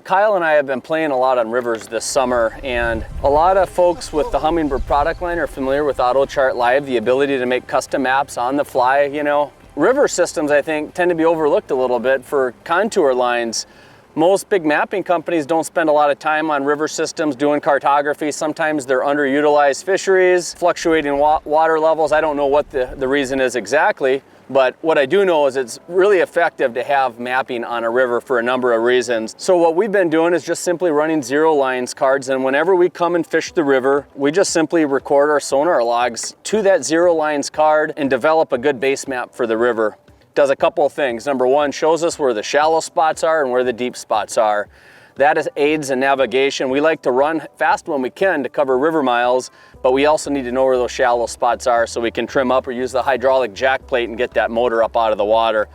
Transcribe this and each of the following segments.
Kyle and I have been playing a lot on rivers this summer, and a lot of folks with the Humminbird product line are familiar with AutoChart Live, the ability to make custom maps on the fly, you know. River systems, I think, tend to be overlooked a little bit for contour lines. Most big mapping companies don't spend a lot of time on river systems doing cartography. Sometimes they're underutilized fisheries, fluctuating water levels. I don't know what the reason is exactly, but what I do know is it's really effective to have mapping on a river for a number of reasons. So what we've been doing is just simply running zero lines cards, and whenever we come and fish the river, we just simply record our sonar logs to that zero lines card and develop a good base map for the river. Does a couple of things. Number one, shows us where the shallow spots are and where the deep spots are. That aids in navigation. We like to run fast when we can to cover river miles, but we also need to know where those shallow spots are so we can trim up or use the hydraulic jack plate and get that motor up out of the water.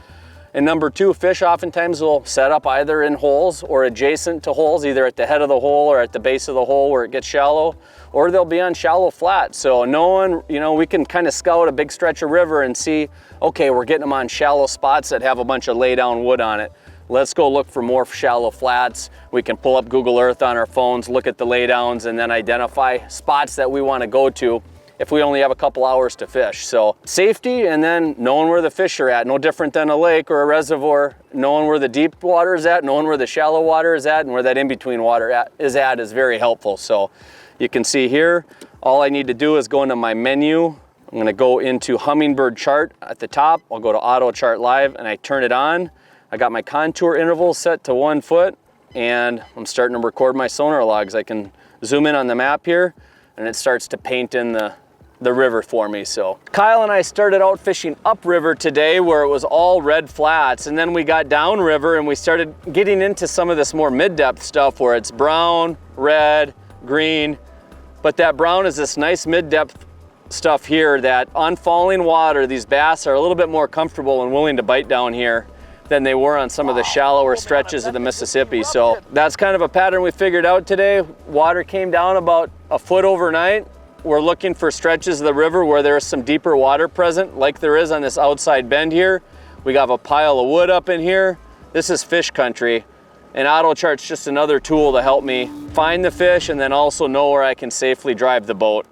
And number two, fish oftentimes will set up either in holes or adjacent to holes, either at the head of the hole or at the base of the hole where it gets shallow, or they'll be on shallow flats. So knowing, you know, we can kind of scout a big stretch of river and see, okay, we're getting them on shallow spots that have a bunch of lay down wood on it. Let's go look for more shallow flats. We can pull up Google Earth on our phones, look at the laydowns, and then identify spots that we want to go to if we only have a couple hours to fish. So safety, and then knowing where the fish are at, no different than a lake or a reservoir. Knowing where the deep water is at, knowing where the shallow water is at, and where that in-between water is very helpful. So you can see here, all I need to do is go into my menu. I'm going to go into Humminbird chart at the top. I'll go to AutoChart Live and I turn it on. I got my contour interval set to 1 foot, and I'm starting to record my sonar logs. I can zoom in on the map here and it starts to paint in the river for me. So Kyle and I started out fishing upriver today where it was all red flats, and then we got downriver and we started getting into some of this more mid-depth stuff where it's brown, red, green, but that brown is this nice mid-depth stuff here that on falling water, these bass are a little bit more comfortable and willing to bite down here than they were on some of the shallower stretches of the Mississippi. So that's kind of a pattern we figured out today. Water came down about a foot overnight. We're looking for stretches of the river where there's some deeper water present, like there is on this outside bend here. We got a pile of wood up in here. This is fish country, and AutoChart's just another tool to help me find the fish and then also know where I can safely drive the boat.